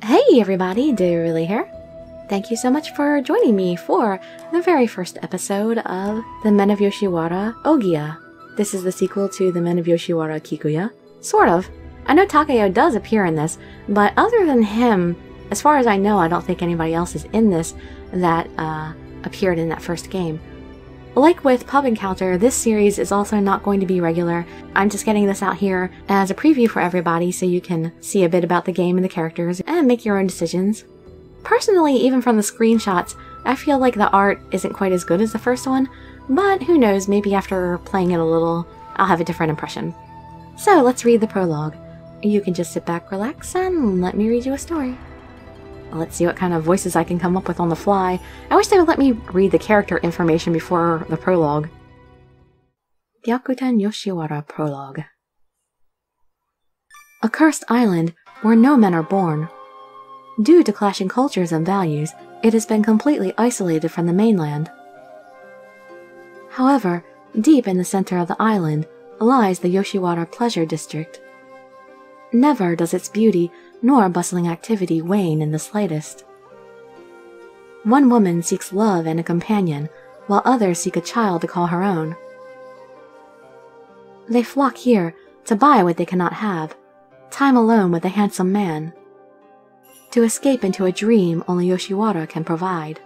Hey everybody, Dirili here. Thank you so much for joining me for the very first episode of The Men of Yoshiwara Ohgiya. This is the sequel to The Men of Yoshiwara Kikuya. Sort of. I know Takayo does appear in this, but other than him, as far as I know, I don't think anybody else is in this that appeared in that first game. Like with Pub Encounter, this series is also not going to be regular. I'm just getting this out here as a preview for everybody so you can see a bit about the game and the characters and make your own decisions. Personally, even from the screenshots, I feel like the art isn't quite as good as the first one, but who knows, maybe after playing it a little, I'll have a different impression. So let's read the prologue. You can just sit back, relax, and let me read you a story. Let's see what kind of voices I can come up with on the fly. I wish they would let me read the character information before the prologue. Gyakuten Yoshiwara Prologue. A cursed island where no men are born. Due to clashing cultures and values, it has been completely isolated from the mainland. However, deep in the center of the island lies the Yoshiwara Pleasure District. Never does its beauty nor bustling activity wane in the slightest. One woman seeks love and a companion, while others seek a child to call her own. They flock here to buy what they cannot have, time alone with a handsome man, to escape into a dream only Yoshiwara can provide.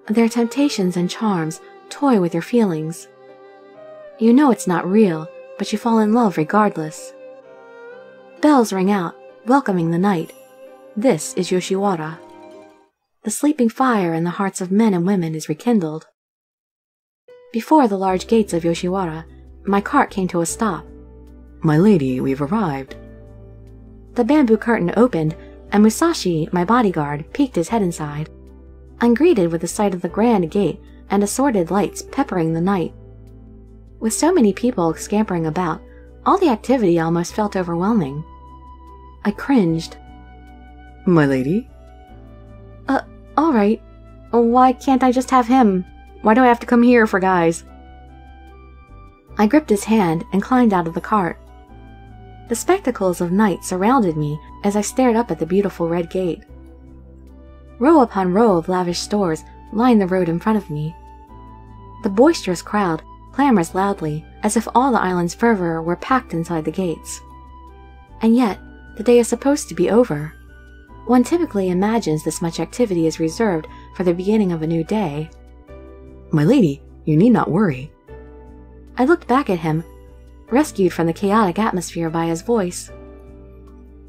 Their temptations and charms toy with your feelings. You know it's not real, but you fall in love regardless. Bells ring out, welcoming the night. This is Yoshiwara. The sleeping fire in the hearts of men and women is rekindled. Before the large gates of Yoshiwara, my cart came to a stop. My lady, we've arrived. The bamboo curtain opened, and Musashi, my bodyguard, peeked his head inside. I'm greeted with the sight of the grand gate and assorted lights peppering the night. With so many people scampering about, all the activity almost felt overwhelming. I cringed. My lady? Alright. Why can't I just have him? Why do I have to come here for guys? I gripped his hand and climbed out of the cart. The spectacles of night surrounded me as I stared up at the beautiful red gate. Row upon row of lavish stores lined the road in front of me. The boisterous crowd clamors loudly, as if all the island's fervor were packed inside the gates. And yet, the day is supposed to be over. One typically imagines this much activity is reserved for the beginning of a new day. My lady, you need not worry. I looked back at him, rescued from the chaotic atmosphere by his voice.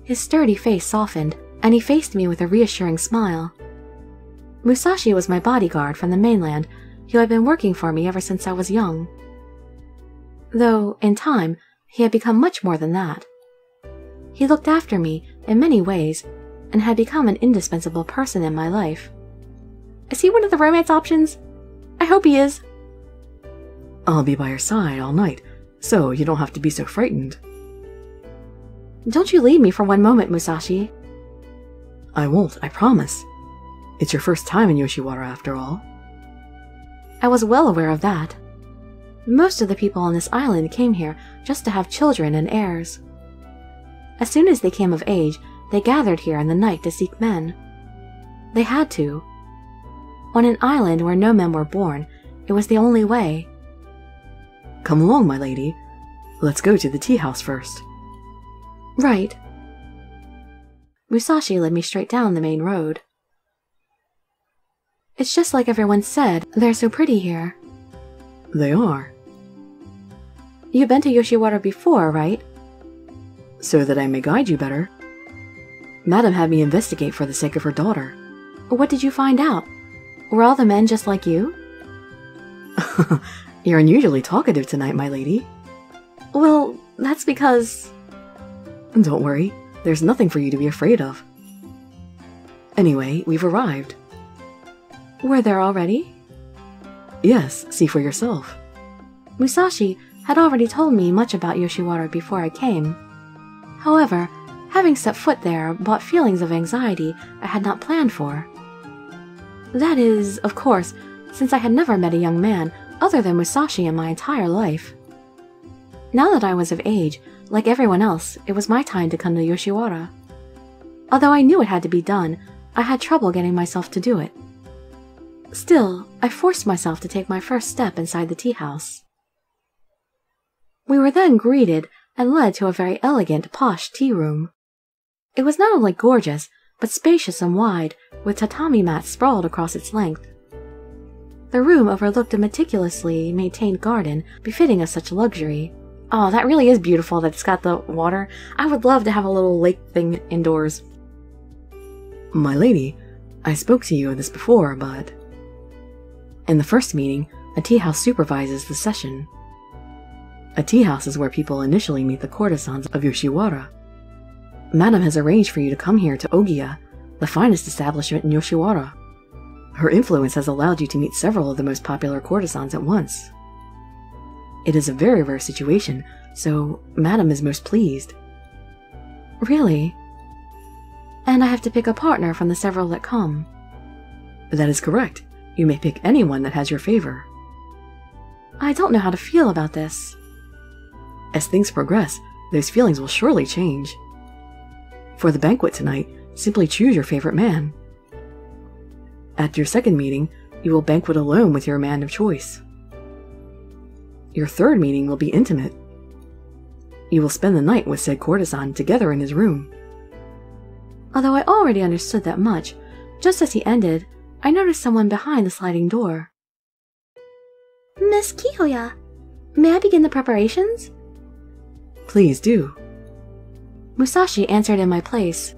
His sturdy face softened, and he faced me with a reassuring smile. Musashi was my bodyguard from the mainland, who had been working for me ever since I was young. Though, in time, he had become much more than that. He looked after me in many ways, and had become an indispensable person in my life. Is he one of the romance options? I hope he is. I'll be by your side all night, so you don't have to be so frightened. Don't you leave me for one moment, Musashi. I won't, I promise. It's your first time in Yoshiwara after all. I was well aware of that. Most of the people on this island came here just to have children and heirs. As soon as they came of age, they gathered here in the night to seek men. They had to. On an island where no men were born, it was the only way. Come along, my lady. Let's go to the tea house first. Right. Musashi led me straight down the main road. It's just like everyone said, they're so pretty here. They are. You've been to Yoshiwara before, right? So that I may guide you better. Madam had me investigate for the sake of her daughter. What did you find out? Were all the men just like you? You're unusually talkative tonight, my lady. Well, that's because... Don't worry, there's nothing for you to be afraid of. Anyway, we've arrived. We're there already? Yes, see for yourself. Musashi had already told me much about Yoshiwara before I came. However, having set foot there brought feelings of anxiety I had not planned for. That is, of course, since I had never met a young man other than Musashi in my entire life. Now that I was of age, like everyone else, it was my time to come to Yoshiwara. Although I knew it had to be done, I had trouble getting myself to do it. Still, I forced myself to take my first step inside the tea house. We were then greeted and led to a very elegant, posh tea room. It was not only gorgeous, but spacious and wide, with tatami mats sprawled across its length. The room overlooked a meticulously maintained garden befitting of such luxury. Oh, that really is beautiful that it's got the water. I would love to have a little lake thing indoors. My lady, I spoke to you of this before, but... In the first meeting, a tea house supervises the session. A tea house is where people initially meet the courtesans of Yoshiwara. Madam has arranged for you to come here to Ohgiya, the finest establishment in Yoshiwara. Her influence has allowed you to meet several of the most popular courtesans at once. It is a very rare situation, so Madam is most pleased. Really? And I have to pick a partner from the several that come? That is correct. You may pick anyone that has your favor. I don't know how to feel about this. As things progress, those feelings will surely change. For the banquet tonight, simply choose your favorite man. At your second meeting, you will banquet alone with your man of choice. Your third meeting will be intimate. You will spend the night with said courtesan together in his room. Although I already understood that much, just as he ended, I noticed someone behind the sliding door. Miss Kihoya, may I begin the preparations? Please do. Musashi answered in my place.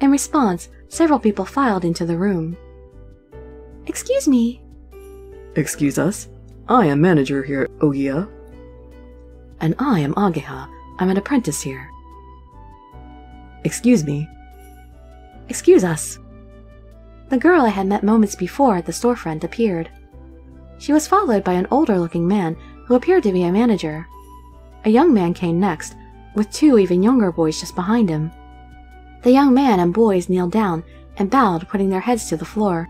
In response, several people filed into the room. Excuse me. Excuse us? I am manager here at Ohgiya. And I am Ohgiya. I'm an apprentice here. Excuse me. Excuse us. The girl I had met moments before at the storefront appeared. She was followed by an older-looking man who appeared to be a manager. A young man came next, with two even younger boys just behind him. The young man and boys kneeled down and bowed, putting their heads to the floor.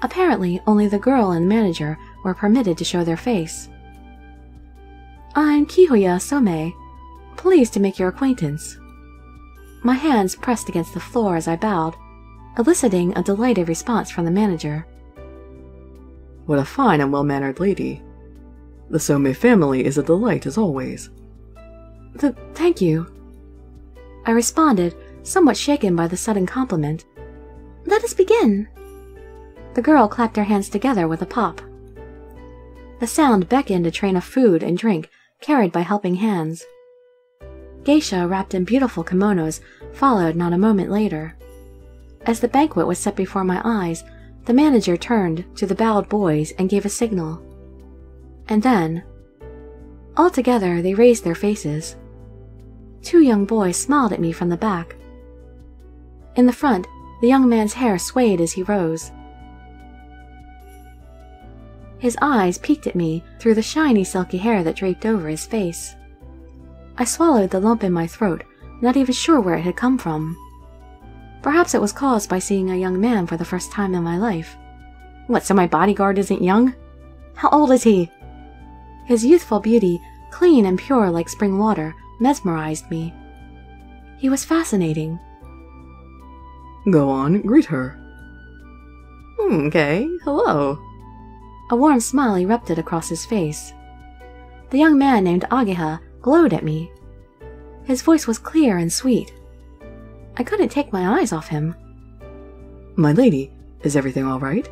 Apparently, only the girl and the manager were permitted to show their face. I'm Kihoya Some. Pleased to make your acquaintance. My hands pressed against the floor as I bowed, eliciting a delighted response from the manager. What a fine and well-mannered lady. The Some family is a delight as always. Thank you. I responded, somewhat shaken by the sudden compliment. Let us begin. The girl clapped her hands together with a pop. The sound beckoned a train of food and drink carried by helping hands. Geisha wrapped in beautiful kimonos followed not a moment later. As the banquet was set before my eyes, the manager turned to the bowed boys and gave a signal. And then, all together they raised their faces. Two young boys smiled at me from the back. In the front, the young man's hair swayed as he rose. His eyes peeked at me through the shiny silky hair that draped over his face. I swallowed the lump in my throat, not even sure where it had come from. Perhaps it was caused by seeing a young man for the first time in my life. What, so my bodyguard isn't young? How old is he? His youthful beauty, clean and pure like spring water, mesmerized me. He was fascinating. Go on, greet her. Okay, hello. A warm smile erupted across his face. The young man named Ohgiya glowed at me. His voice was clear and sweet. I couldn't take my eyes off him. My lady, is everything all right?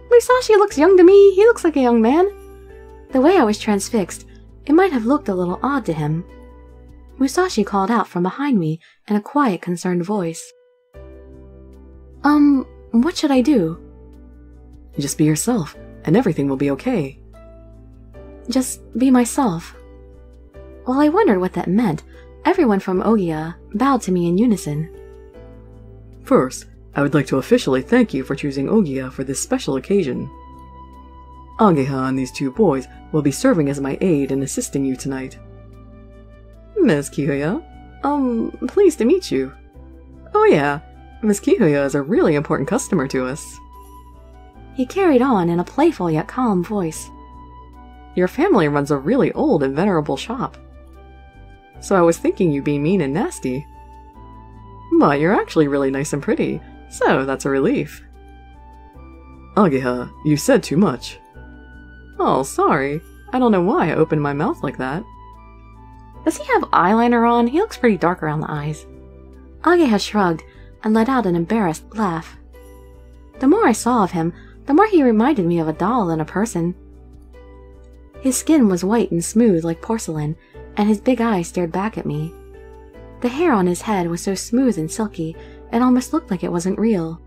Musashi looks young to me. He looks like a young man. The way I was transfixed, it might have looked a little odd to him. Musashi called out from behind me in a quiet, concerned voice. What should I do? Just be yourself, and everything will be okay. Just be myself. While I wondered what that meant, everyone from Ohgiya bowed to me in unison. First, I would like to officially thank you for choosing Ohgiya for this special occasion. Ohgiya and these two boys will be serving as my aide and assisting you tonight. Miss Kihoya, pleased to meet you. Oh yeah, Miss Kihoya is a really important customer to us. He carried on in a playful yet calm voice. Your family runs a really old and venerable shop. So I was thinking you'd be mean and nasty. But you're actually really nice and pretty, so that's a relief. Ohgiya, you said too much. Oh, sorry. I don't know why I opened my mouth like that. Does he have eyeliner on? He looks pretty dark around the eyes. Ohgiya shrugged and let out an embarrassed laugh. The more I saw of him, the more he reminded me of a doll than a person. His skin was white and smooth like porcelain, and his big eyes stared back at me. The hair on his head was so smooth and silky, it almost looked like it wasn't real.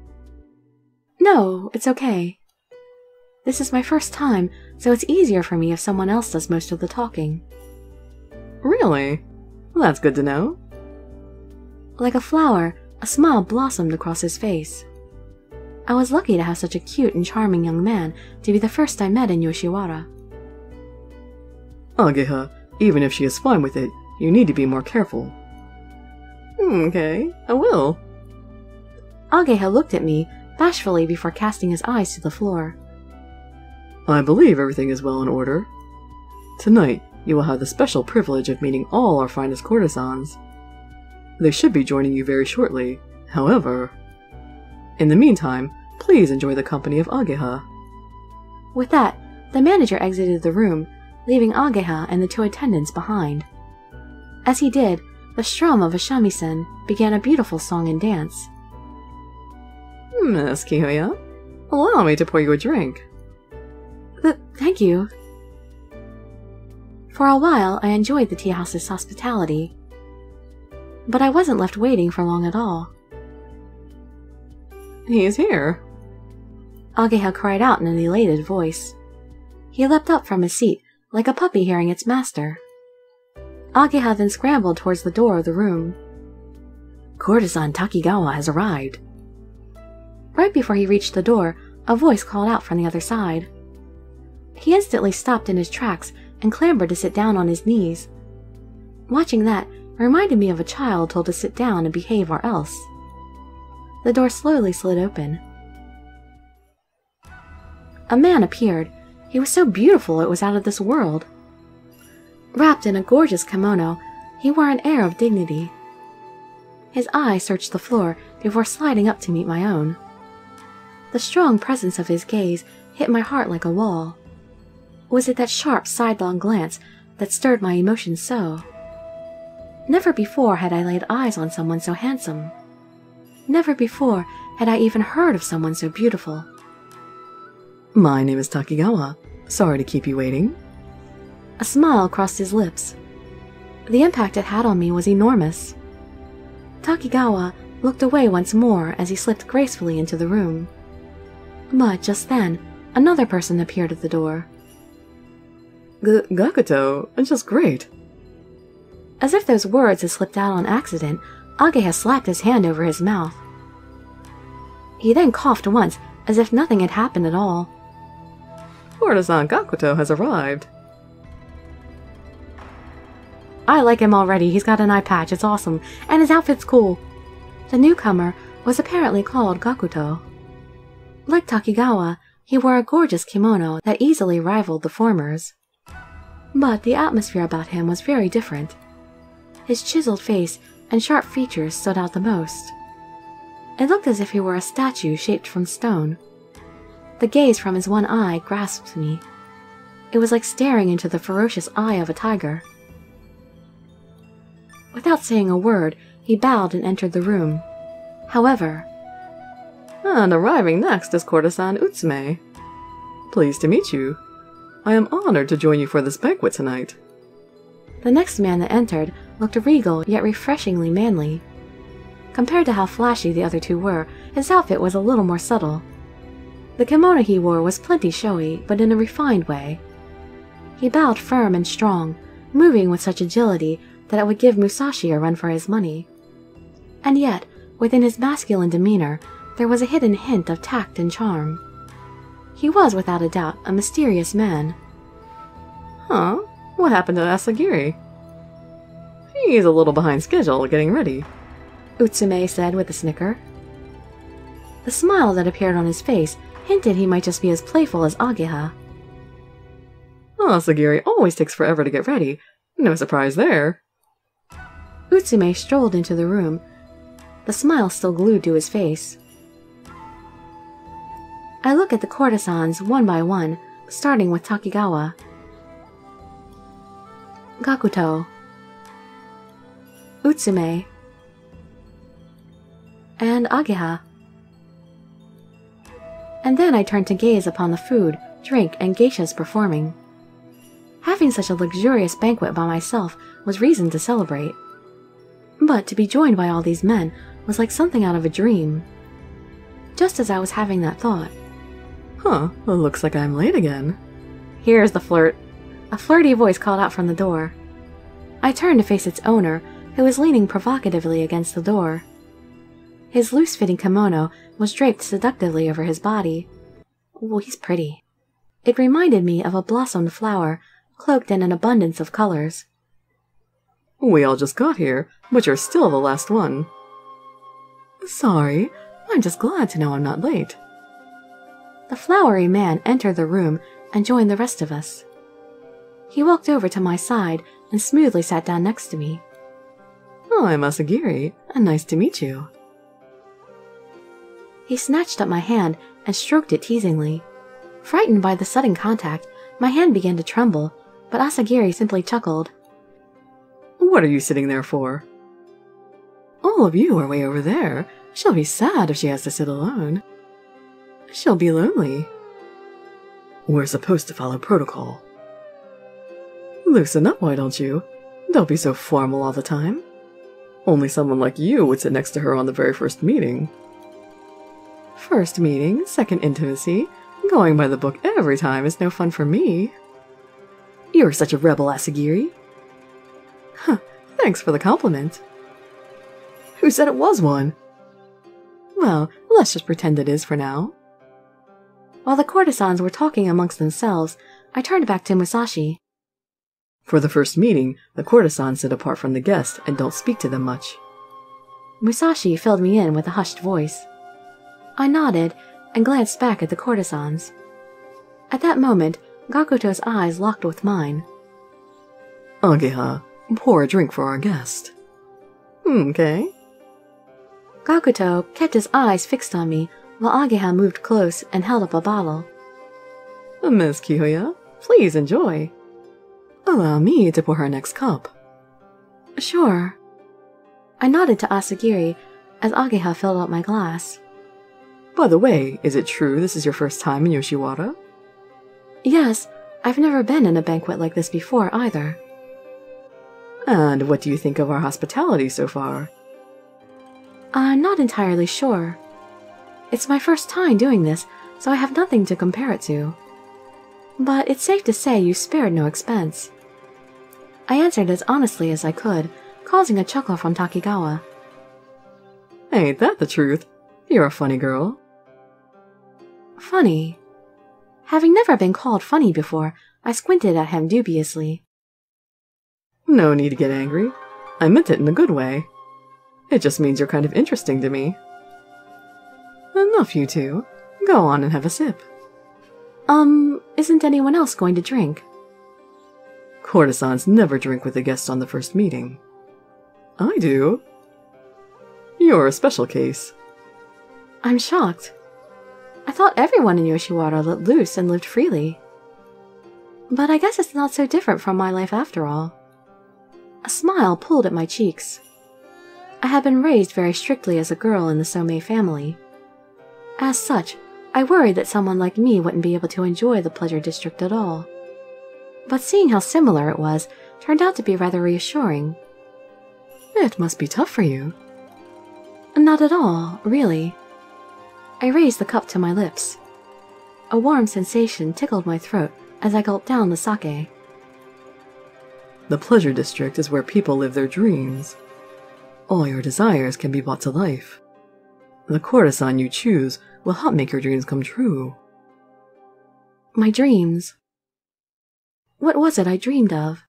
No, it's okay. This is my first time, so it's easier for me if someone else does most of the talking. Really? Well, that's good to know. Like a flower, a smile blossomed across his face. I was lucky to have such a cute and charming young man to be the first I met in Yoshiwara. Ohgiya, even if she is fine with it, you need to be more careful. Okay, I will. Ohgiya looked at me bashfully before casting his eyes to the floor. I believe everything is well in order. Tonight, you will have the special privilege of meeting all our finest courtesans. They should be joining you very shortly, however. In the meantime, please enjoy the company of Ohgiya. With that, the manager exited the room, leaving Ohgiya and the two attendants behind. As he did, the strum of a shamisen began a beautiful song and dance. Miss Kihoya, allow me to pour you a drink. Thank you. For a while, I enjoyed the tea house's hospitality. But I wasn't left waiting for long at all. He is here. Ohgiya cried out in an elated voice. He leapt up from his seat, like a puppy hearing its master. Ohgiya then scrambled towards the door of the room. Courtesan Takigawa has arrived. Right before he reached the door, a voice called out from the other side. He instantly stopped in his tracks and clambered to sit down on his knees. Watching that reminded me of a child told to sit down and behave or else. The door slowly slid open. A man appeared. He was so beautiful it was out of this world. Wrapped in a gorgeous kimono, he wore an air of dignity. His eye searched the floor before sliding up to meet my own. The strong presence of his gaze hit my heart like a wall. Was it that sharp, sidelong glance that stirred my emotions so? Never before had I laid eyes on someone so handsome. Never before had I even heard of someone so beautiful. My name is Takigawa. Sorry to keep you waiting. A smile crossed his lips. The impact it had on me was enormous. Takigawa looked away once more as he slipped gracefully into the room. But just then, another person appeared at the door. Gakuto, just great. As if those words had slipped out on accident, Ohgiya slapped his hand over his mouth. He then coughed once, as if nothing had happened at all. Courtesan Gakuto has arrived. I like him already. He's got an eye patch. It's awesome. And his outfit's cool. The newcomer was apparently called Gakuto. Like Takigawa, he wore a gorgeous kimono that easily rivaled the former's. But the atmosphere about him was very different. His chiseled face and sharp features stood out the most. It looked as if he were a statue shaped from stone. The gaze from his one eye grasped me. It was like staring into the ferocious eye of a tiger. Without saying a word, he bowed and entered the room. However... And arriving next is Courtesan Utsume. Pleased to meet you. I am honored to join you for this banquet tonight. The next man that entered looked regal yet refreshingly manly. Compared to how flashy the other two were, his outfit was a little more subtle. The kimono he wore was plenty showy, but in a refined way. He bowed firm and strong, moving with such agility that it would give Musashi a run for his money. And yet, within his masculine demeanor, there was a hidden hint of tact and charm. He was, without a doubt, a mysterious man. Huh? What happened to Asagiri? He's a little behind schedule getting ready, Utsume said with a snicker. The smile that appeared on his face hinted he might just be as playful as Ohgiya. Asagiri always takes forever to get ready. No surprise there. Utsume strolled into the room. the smile still glued to his face. I look at the courtesans one by one, starting with Takigawa, Gakuto, Utsume, and Ohgiya. And then I turn to gaze upon the food, drink, and geishas performing. Having such a luxurious banquet by myself was reason to celebrate. But to be joined by all these men was like something out of a dream. Just as I was having that thought, Huh, well, looks like I'm late again. "Here's the flirt." A flirty voice called out from the door. I turned to face its owner, who was leaning provocatively against the door. His loose-fitting kimono was draped seductively over his body. Oh, he's pretty. It reminded me of a blossomed flower, cloaked in an abundance of colors. We all just got here, but you're still the last one. Sorry, I'm just glad to know I'm not late. The flowery man entered the room and joined the rest of us. He walked over to my side and smoothly sat down next to me. Oh, I'm Asagiri, and nice to meet you. He snatched up my hand and stroked it teasingly. Frightened by the sudden contact, my hand began to tremble, but Asagiri simply chuckled. What are you sitting there for? All of you are way over there. She'll be sad if she has to sit alone. She'll be lonely. We're supposed to follow protocol. Loosen up, why don't you? Don't be so formal all the time. Only someone like you would sit next to her on the very first meeting. First meeting, second intimacy, going by the book every time is no fun for me. You're such a rebel, Asagiri. Huh, thanks for the compliment. Who said it was one? Well, let's just pretend it is for now. While the courtesans were talking amongst themselves, I turned back to Musashi. For the first meeting, the courtesans sit apart from the guests and don't speak to them much. Musashi filled me in with a hushed voice. I nodded and glanced back at the courtesans. At that moment, Gakuto's eyes locked with mine. Ohgiya, pour a drink for our guest. Okay. Gakuto kept his eyes fixed on me, while Ohgiya moved close and held up a bottle. Miss Kiyoya, please enjoy. Allow me to pour her next cup. Sure. I nodded to Asagiri as Ohgiya filled up my glass. By the way, is it true this is your first time in Yoshiwara? Yes, I've never been in a banquet like this before either. And what do you think of our hospitality so far? I'm not entirely sure. It's my first time doing this, so I have nothing to compare it to. But it's safe to say you spared no expense. I answered as honestly as I could, causing a chuckle from Takigawa. Ain't that the truth? You're a funny girl. Funny? Having never been called funny before, I squinted at him dubiously. No need to get angry. I meant it in a good way. It just means you're kind of interesting to me. Enough, you two. Go on and have a sip. Isn't anyone else going to drink? Courtesans never drink with the guests on the first meeting. I do. You're a special case. I'm shocked. I thought everyone in Yoshiwara let loose and lived freely. But I guess it's not so different from my life after all. A smile pulled at my cheeks. I had been raised very strictly as a girl in the Somei family. As such, I worried that someone like me wouldn't be able to enjoy the pleasure district at all. But seeing how similar it was turned out to be rather reassuring. It must be tough for you. Not at all, really. I raised the cup to my lips. A warm sensation tickled my throat as I gulped down the sake. The pleasure district is where people live their dreams. All your desires can be brought to life. The courtesan you choose will help make your dreams come true. My dreams. What was it I dreamed of?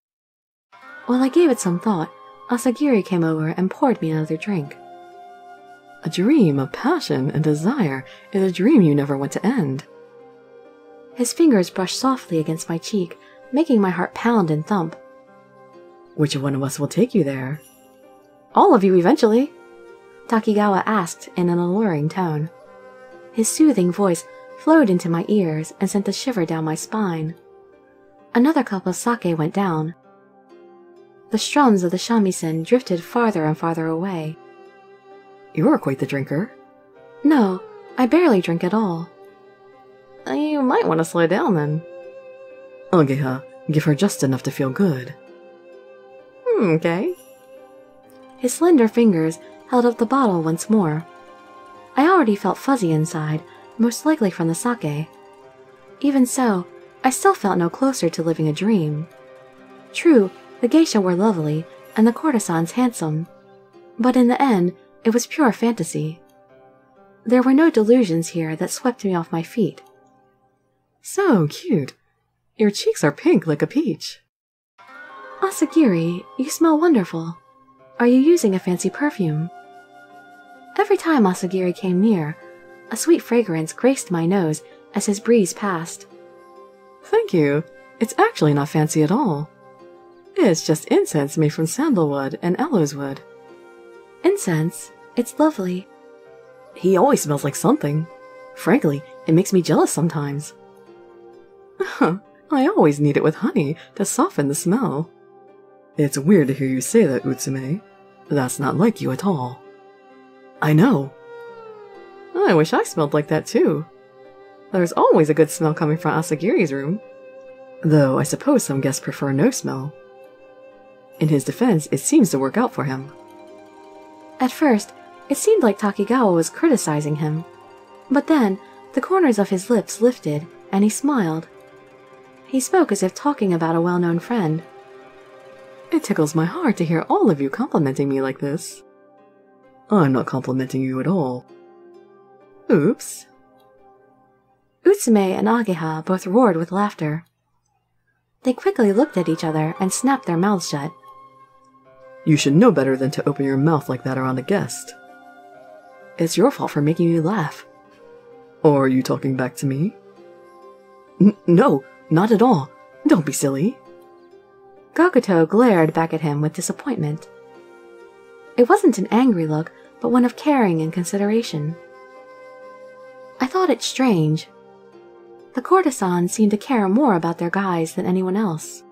While I gave it some thought, Asagiri came over and poured me another drink. A dream of passion and desire is a dream you never want to end. His fingers brushed softly against my cheek, making my heart pound and thump. Which one of us will take you there? All of you eventually. Takigawa asked in an alluring tone. His soothing voice flowed into my ears and sent a shiver down my spine. Another cup of sake went down. The strums of the shamisen drifted farther and farther away. You're quite the drinker. No, I barely drink at all. You might want to slow down then. Ohgiya, give her just enough to feel good. Okay. His slender fingers held up the bottle once more. I already felt fuzzy inside, most likely from the sake. Even so, I still felt no closer to living a dream. True, the geisha were lovely, and the courtesans handsome. But in the end, it was pure fantasy. There were no delusions here that swept me off my feet. So cute. Your cheeks are pink like a peach. Asagiri, you smell wonderful. Are you using a fancy perfume? Every time Asagiri came near, a sweet fragrance graced my nose as his breeze passed. Thank you. It's actually not fancy at all. It's just incense made from sandalwood and aloes wood. Incense? It's lovely. He always smells like something. Frankly, it makes me jealous sometimes. I always need it with honey to soften the smell. It's weird to hear you say that, Utsume. That's not like you at all. I know. I wish I smelled like that too. There's always a good smell coming from Asagiri's room. Though I suppose some guests prefer no smell. In his defense, it seems to work out for him. At first, it seemed like Takigawa was criticizing him. But then, the corners of his lips lifted, and he smiled. He spoke as if talking about a well-known friend. It tickles my heart to hear all of you complimenting me like this. I'm not complimenting you at all. Oops. Utsume and Ohgiya both roared with laughter. They quickly looked at each other and snapped their mouths shut. You should know better than to open your mouth like that around a guest. It's your fault for making you laugh. Or are you talking back to me? No, not at all. Don't be silly. Gakuto glared back at him with disappointment. It wasn't an angry look, but one of caring and consideration. I thought it strange. The courtesans seemed to care more about their guys than anyone else.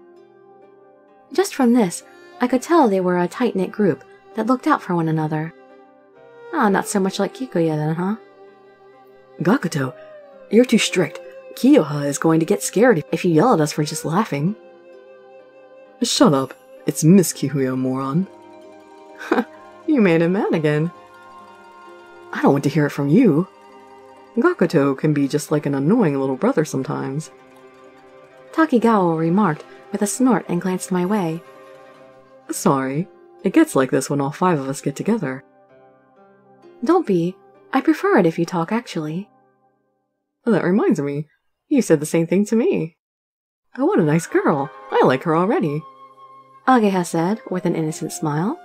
Just from this, I could tell they were a tight-knit group that looked out for one another. Not so much like Kikuya then, huh? Gakuto, you're too strict. Kiyoha is going to get scared if you yell at us for just laughing. Shut up. It's Miss Kihuya, moron. You made him mad again. I don't want to hear it from you. Gakuto can be just like an annoying little brother sometimes. Takigawa remarked with a snort and glanced my way. Sorry. It gets like this when all 5 of us get together. Don't be. I prefer it if you talk, actually. That reminds me. You said the same thing to me. Oh, what a nice girl. I like her already. Ohgiya said with an innocent smile.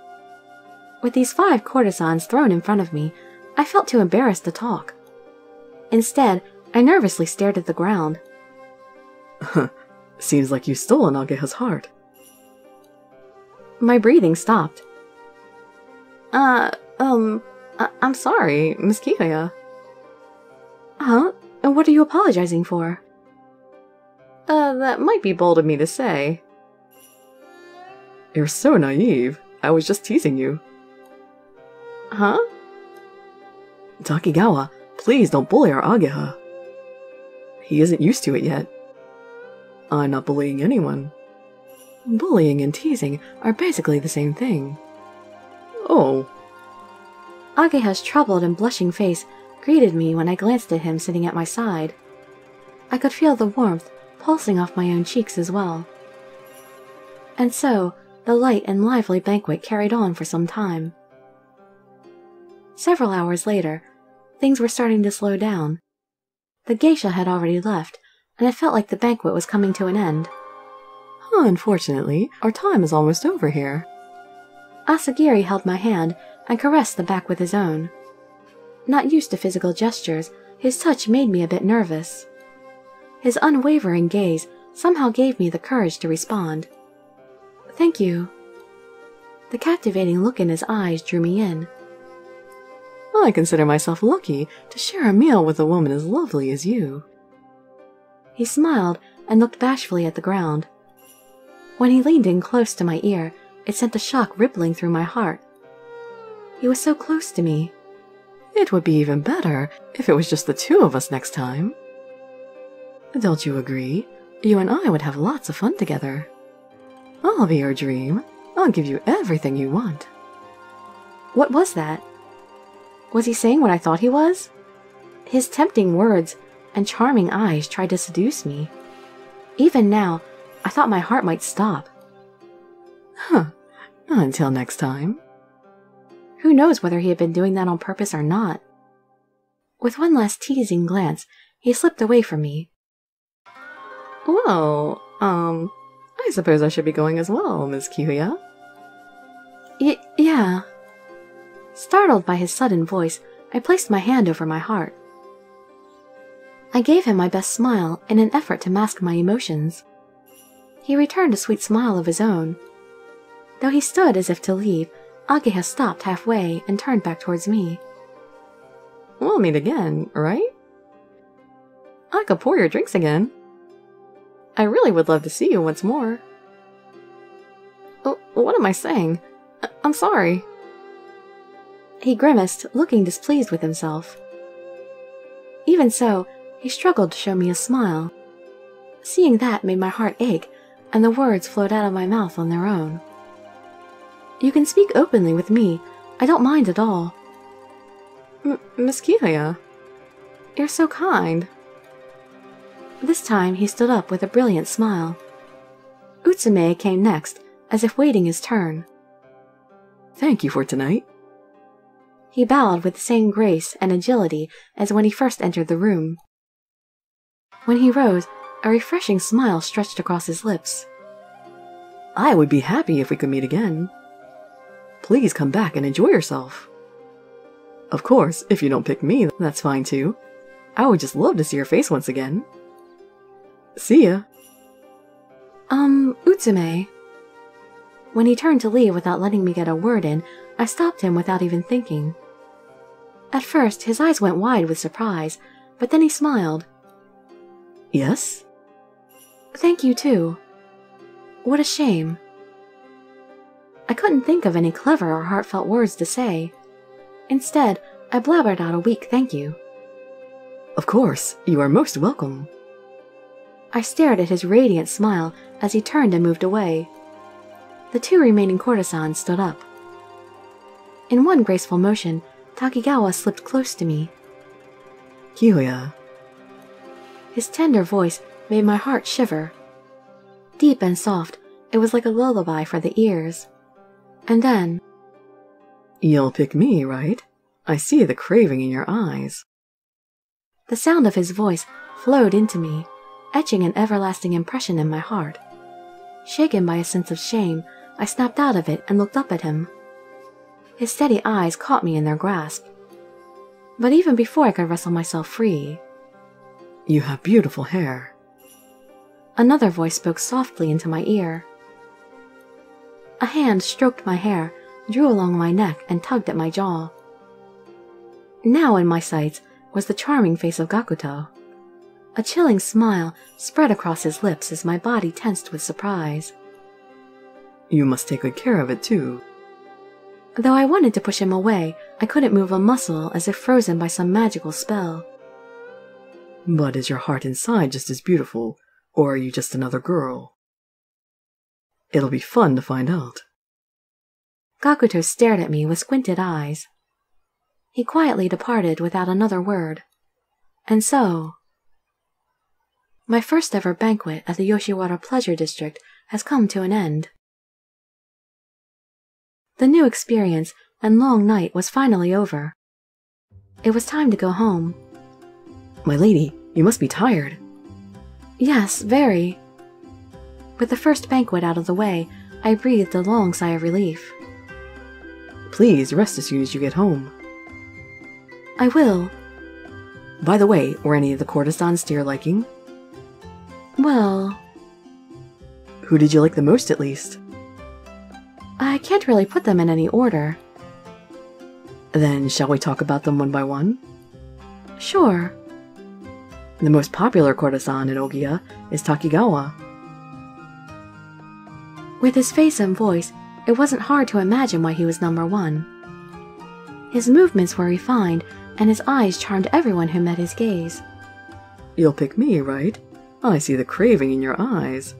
With these 5 courtesans thrown in front of me, I felt too embarrassed to talk. Instead, I nervously stared at the ground. Seems like you've stolen Ohgiya's heart. My breathing stopped. I'm sorry, Miss Kiyoya. Huh? What are you apologizing for? That might be bold of me to say. You're so naive. I was just teasing you. Huh? Takigawa, please don't bully our Ohgiya. He isn't used to it yet. I'm not bullying anyone. Bullying and teasing are basically the same thing. Oh. Ohgiya's troubled and blushing face greeted me when I glanced at him sitting at my side. I could feel the warmth pulsing off my own cheeks as well. And so, the light and lively banquet carried on for some time. Several hours later, things were starting to slow down. The geisha had already left, and it felt like the banquet was coming to an end. Unfortunately, our time is almost over here. Asagiri held my hand and caressed the back with his own. Not used to physical gestures, his touch made me a bit nervous. His unwavering gaze somehow gave me the courage to respond. Thank you. The captivating look in his eyes drew me in. I consider myself lucky to share a meal with a woman as lovely as you. He smiled and looked bashfully at the ground. When he leaned in close to my ear, it sent a shock rippling through my heart. He was so close to me. It would be even better if it was just the two of us next time. Don't you agree? You and I would have lots of fun together. I'll be your dream. I'll give you everything you want. What was that? Was he saying what I thought he was? His tempting words and charming eyes tried to seduce me. Even now, I thought my heart might stop. Huh. Until next time. Who knows whether he had been doing that on purpose or not? With one last teasing glance, he slipped away from me. Well, I suppose I should be going as well, Miss Kihuya. Yeah. Startled by his sudden voice, I placed my hand over my heart. I gave him my best smile in an effort to mask my emotions. He returned a sweet smile of his own. Though he stood as if to leave, Ohgiya stopped halfway and turned back towards me. We'll meet again, right? I could pour your drinks again. I really would love to see you once more. Oh, what am I saying? I'm sorry. He grimaced, looking displeased with himself. Even so, he struggled to show me a smile. Seeing that made my heart ache, and the words flowed out of my mouth on their own. You can speak openly with me. I don't mind at all. Miss Kihuya, you're so kind. This time he stood up with a brilliant smile. Utsume came next, as if waiting his turn. Thank you for tonight. He bowed with the same grace and agility as when he first entered the room. When he rose, a refreshing smile stretched across his lips. I would be happy if we could meet again. Please come back and enjoy yourself. Of course, if you don't pick me, that's fine too. I would just love to see your face once again. See ya. Utsume. When he turned to leave without letting me get a word in, I stopped him without even thinking. At first, his eyes went wide with surprise, but then he smiled. Yes? Thank you, too. What a shame. I couldn't think of any clever or heartfelt words to say. Instead, I blabbered out a weak thank you. Of course, you are most welcome. I stared at his radiant smile as he turned and moved away. The two remaining courtesans stood up. In one graceful motion, Takigawa slipped close to me. Kihuya. His tender voice made my heart shiver. Deep and soft, it was like a lullaby for the ears. And then... You'll pick me, right? I see the craving in your eyes. The sound of his voice flowed into me, etching an everlasting impression in my heart. Shaken by a sense of shame, I snapped out of it and looked up at him. His steady eyes caught me in their grasp. But even before I could wrestle myself free... You have beautiful hair. Another voice spoke softly into my ear. A hand stroked my hair, drew along my neck, and tugged at my jaw. Now in my sights was the charming face of Gakuto. A chilling smile spread across his lips as my body tensed with surprise. You must take good care of it, too. Though I wanted to push him away, I couldn't move a muscle as if frozen by some magical spell. But is your heart inside just as beautiful, or are you just another girl? It'll be fun to find out. Gakuto stared at me with squinted eyes. He quietly departed without another word. And so... My first ever banquet at the Yoshiwara Pleasure District has come to an end. The new experience and long night was finally over. It was time to go home. My lady, you must be tired. Yes, very. With the first banquet out of the way, I breathed a long sigh of relief. Please rest as soon as you get home. I will. By the way, were any of the courtesans to your liking? Well... Who did you like the most, at least? I can't really put them in any order. Then shall we talk about them one by one? Sure. The most popular courtesan in Ohgiya is Takigawa. With his face and voice, it wasn't hard to imagine why he was number one. His movements were refined, and his eyes charmed everyone who met his gaze. You'll pick me, right? I see the craving in your eyes.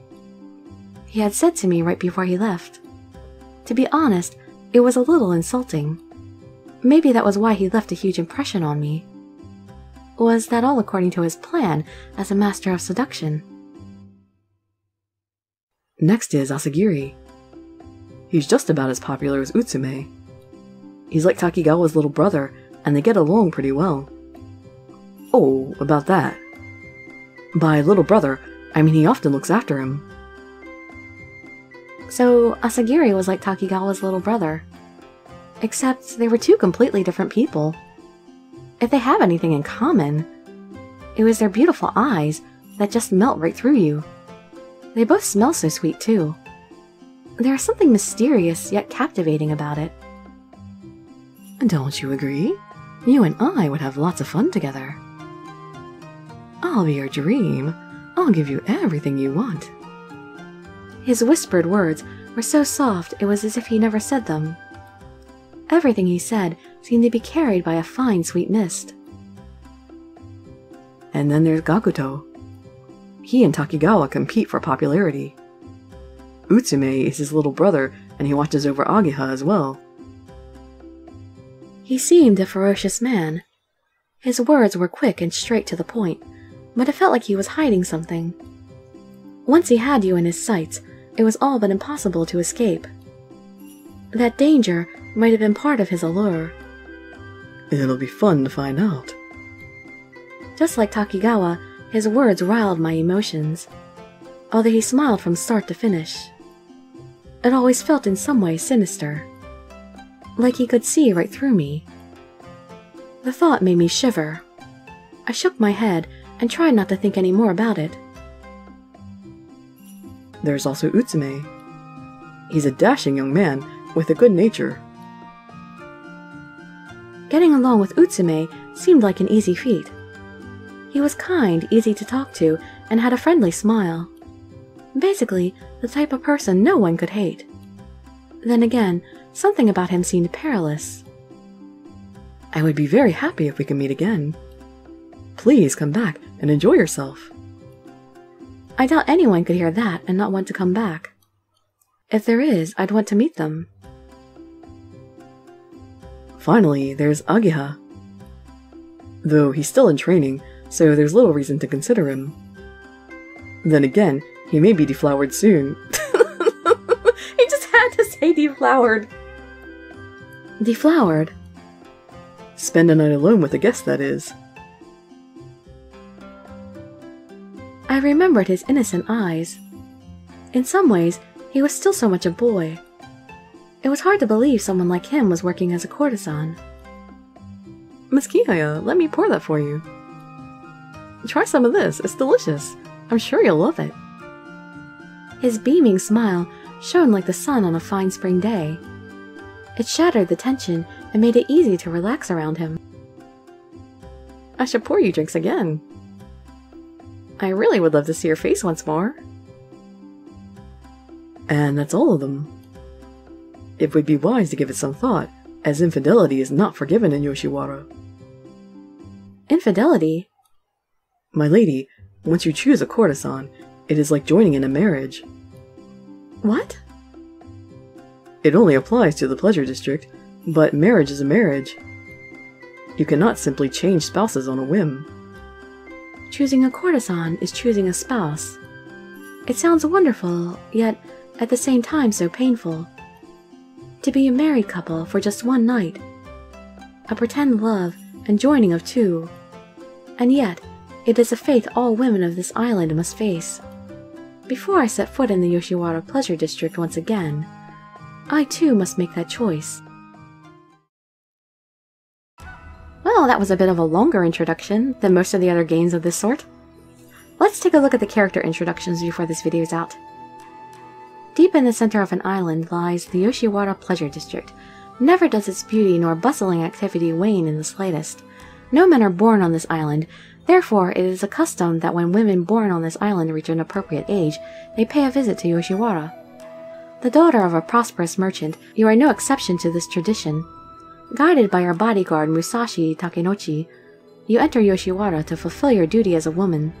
He had said to me right before he left. To be honest, it was a little insulting. Maybe that was why he left a huge impression on me. Was that all according to his plan as a master of seduction? Next is Asagiri. He's just about as popular as Utsume. He's like Takigawa's little brother, and they get along pretty well. Oh, about that. By little brother, I mean he often looks after him. So Asagiri was like Takigawa's little brother. Except they were two completely different people. If they have anything in common, it was their beautiful eyes that just melt right through you. They both smell so sweet too. There is something mysterious yet captivating about it. Don't you agree? You and I would have lots of fun together. I'll be your dream. I'll give you everything you want. His whispered words were so soft it was as if he never said them. Everything he said seemed to be carried by a fine, sweet mist. And then there's Gakuto. He and Takigawa compete for popularity. Utsume is his little brother, and he watches over Ohgiya as well. He seemed a ferocious man. His words were quick and straight to the point, but it felt like he was hiding something. Once he had you in his sights, it was all but impossible to escape. That danger might have been part of his allure. It'll be fun to find out. Just like Takigawa, his words riled my emotions, although he smiled from start to finish. It always felt in some way sinister, like he could see right through me. The thought made me shiver. I shook my head and tried not to think any more about it. There's also Utsume. He's a dashing young man with a good nature. Getting along with Utsume seemed like an easy feat. He was kind, easy to talk to, and had a friendly smile. Basically, the type of person no one could hate. Then again, something about him seemed perilous. I would be very happy if we could meet again. Please come back and enjoy yourself. I doubt anyone could hear that and not want to come back. If there is, I'd want to meet them. Finally, there's Ohgiya. Though he's still in training, so there's little reason to consider him. Then again, he may be deflowered soon. He just had to say deflowered. Deflowered? Spend a night alone with a guest, that is. I remembered his innocent eyes. In some ways, he was still so much a boy. It was hard to believe someone like him was working as a courtesan. Miss Kiyoya, let me pour that for you. Try some of this, it's delicious. I'm sure you'll love it. His beaming smile shone like the sun on a fine spring day. It shattered the tension and made it easy to relax around him. I should pour you drinks again. I really would love to see your face once more. And that's all of them. It would be wise to give it some thought, as infidelity is not forgiven in Yoshiwara. Infidelity? My lady, once you choose a courtesan, it is like joining in a marriage. What? It only applies to the pleasure district, but marriage is a marriage. You cannot simply change spouses on a whim. Choosing a courtesan is choosing a spouse. It sounds wonderful, yet at the same time so painful. To be a married couple for just one night. A pretend love and joining of two. And yet, it is a fate all women of this island must face. Before I set foot in the Yoshiwara Pleasure District once again, I too must make that choice. Well, that was a bit of a longer introduction than most of the other games of this sort. Let's take a look at the character introductions before this video is out. Deep in the center of an island lies the Yoshiwara Pleasure District, Never does its beauty nor bustling activity wane in the slightest. No men are born on this island, therefore it is a custom that when women born on this island reach an appropriate age, they pay a visit to Yoshiwara. The daughter of a prosperous merchant, you are no exception to this tradition. Guided by your bodyguard Musashi Takenochi, you enter Yoshiwara to fulfill your duty as a woman.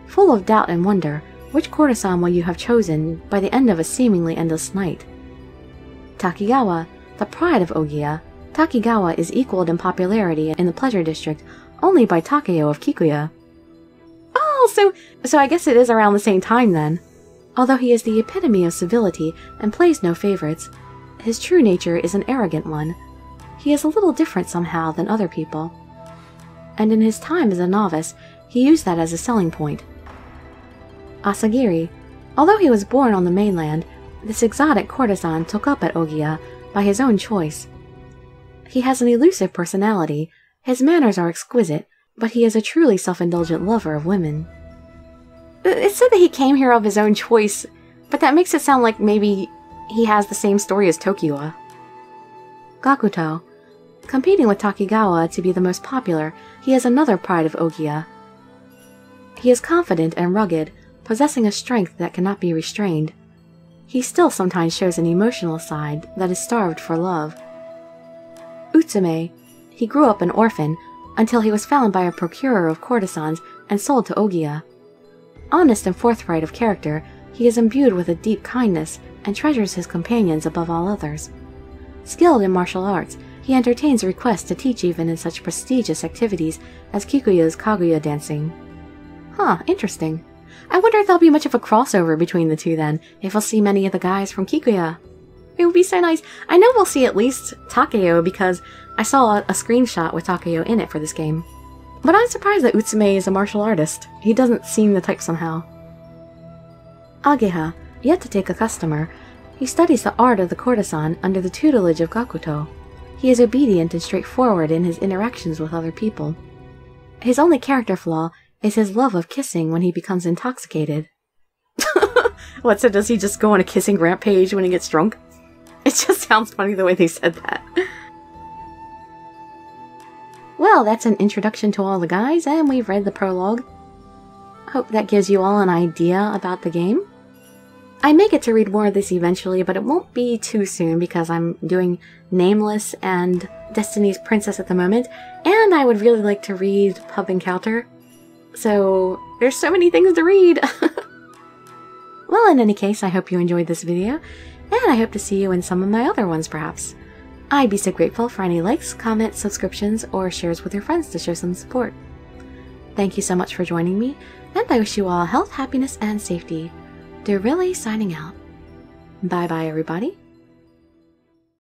Full of doubt and wonder, which courtesan will you have chosen by the end of a seemingly endless night? Takigawa, the pride of Ohgiya, Takigawa is equaled in popularity in the pleasure district only by Takeo of Kikuya. Oh, so I guess it is around the same time then. Although he is the epitome of civility and plays no favorites, his true nature is an arrogant one. He is a little different somehow than other people. And in his time as a novice, he used that as a selling point. Asagiri, although he was born on the mainland, this exotic courtesan took up at Ohgiya by his own choice. He has an elusive personality, his manners are exquisite, but he is a truly self-indulgent lover of women. It said that he came here of his own choice, but that makes it sound like maybe he has the same story as Tokiwa. Gakuto. Competing with Takigawa to be the most popular, he is another pride of Ohgiya. He is confident and rugged, possessing a strength that cannot be restrained. He still sometimes shows an emotional side that is starved for love. Utsume. He grew up an orphan until he was found by a procurer of courtesans and sold to Ohgiya. Honest and forthright of character, he is imbued with a deep kindness and treasures his companions above all others. Skilled in martial arts, he entertains requests to teach even in such prestigious activities as Kikuya's Kaguya dancing. Huh, interesting. I wonder if there'll be much of a crossover between the two then, if we'll see many of the guys from Kikuya. It would be so nice. I know we'll see at least Takeo because I saw a screenshot with Takeo in it for this game. But I'm surprised that Utsume is a martial artist. He doesn't seem the type somehow. Ageha, yet to take a customer, he studies the art of the courtesan under the tutelage of Gakuto. He is obedient and straightforward in his interactions with other people. His only character flaw is his love of kissing when he becomes intoxicated. What, so does he just go on a kissing rampage when he gets drunk? It just sounds funny the way they said that. Well, that's an introduction to all the guys, and we've read the prologue. Hope that gives you all an idea about the game. I may get to read more of this eventually, but it won't be too soon because I'm doing Nameless and Destiny's Princess at the moment, and I would really like to read Pub Encounter. So, there's so many things to read! Well, in any case, I hope you enjoyed this video, and I hope to see you in some of my other ones perhaps. I'd be so grateful for any likes, comments, subscriptions, or shares with your friends to show some support. Thank you so much for joining me, and I wish you all health, happiness, and safety. Dirili signing out. Bye bye everybody.